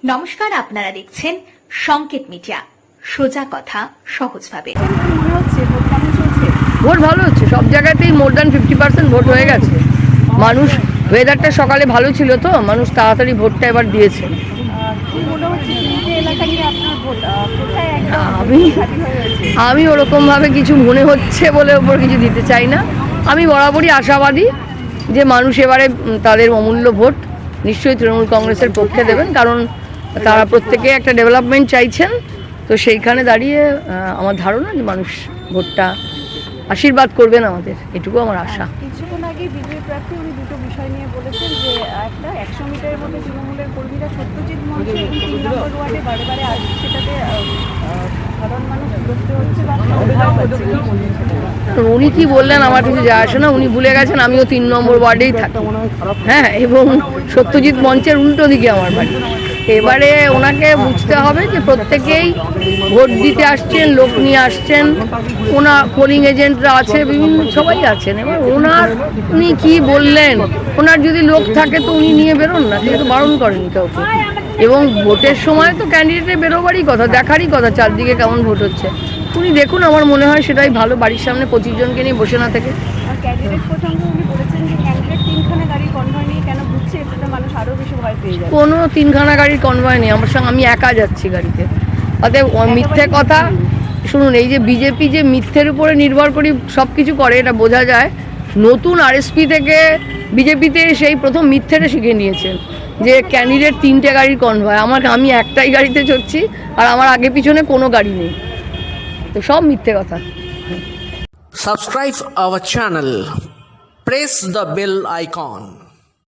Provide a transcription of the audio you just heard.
নমস্কার, আপনারা দেখছেন সংকেত মিডিয়া, সোজা কথা সহজভাবে। ভোট ভালো হচ্ছে, সব জায়গাতেই মোর দ্যান 50% ভোট হয়ে গেছে। মানুষ, ওয়েদারটা সকালে ভালো ছিল তো মানুষ তাড়াতাড়ি ভোটটা এবার দিয়েছে। আমি ওরকম ভাবে কিছু মনে হচ্ছে বলে ওপর কিছু দিতে চাই না। আমি বরাবরই আশাবাদী যে মানুষ এবারে তাদের অমূল্য ভোট নিশ্চয়ই তৃণমূল কংগ্রেসের পক্ষে দেবেন, কারণ তারা প্রত্যেকে একটা ডেভেলপমেন্ট চাইছেন। তো সেইখানে দাঁড়িয়ে আমার ধারণা যে মানুষ ভোটটা আশীর্বাদ করবেন আমাদের, এটুকু আমার আশা। কিছুক্ষণ আগে বিজেপি প্রার্থী উনি দুটো বিষয় নিয়ে বলেছেন যে একটা 100 মিটারের মধ্যে তৃণমূলের কর্মীরা সত্যজিৎ মঞ্চে 3 নম্বর ওয়ার্ডে বারে বারে আসছে, সেটাতে সাধারণ মানুষ বিরক্ত হচ্ছে বা ভয় পাচ্ছে। উনি কি বললেন আমার কিছু যায় আসে না। উনি ভুলে গেছেন আমিও 3 নম্বর ওয়ার্ডেই থাকি, হ্যাঁ, এবং সত্যজিৎ মঞ্চের উল্টো দিকে আমার বাড়ি। এবারে ওনাকে বুঝতে হবে যে প্রত্যেকেই ভোট দিতে আসছেন, লোক নিয়ে আসছেন, ওনার পোলিং এজেন্টরা আছে, বিভিন্ন সবাই আছেন। এবার উনি কি বললেন, ওনার যদি লোক থাকে তো উনি নিয়ে বেরোন না, কিন্তু বারণ করেনি কাউকে। এবং ভোটের সময় তো ক্যান্ডিডেটের বেরোবারই কথা, দেখারই কথা চারদিকে কেমন ভোট হচ্ছে। উনি দেখুন, আমার মনে হয় সেটাই ভালো, বাড়ির সামনে 25 জনকে নিয়ে বসে না থেকে। ক্যান্ডিডেট প্রসঙ্গে উনি বলেছেন যে ক্যান্ডিডেট 3খানা গাড়ির কনভয় নিয়ে কেন ঘুরছে, এতে মানুষ আরও বেশি ভয় পেয়ে যাবে। কোনো 3খানা গাড়ির কনভয় নেই, আমার সঙ্গে আমি একা যাচ্ছি গাড়িতে। অতএব মিথ্যে কথা শুনুন। এই যে বিজেপি যে মিথ্যের উপরে নির্ভর করে সব কিছু করে, এটা বোঝা যায়। নতুন আরএসপি থেকে বিজেপিতে সেই প্রথম মিথ্যেটা শিখে নিয়েছেন যে ক্যান্ডিডেট 3টে গাড়ির কনভয়। আমি একটাই গাড়িতে চড়ছি, আর আমার আগে পিছনে কোনো গাড়ি নেই। তো সব মিথ্যে কথা। Subscribe our channel. Press the bell icon.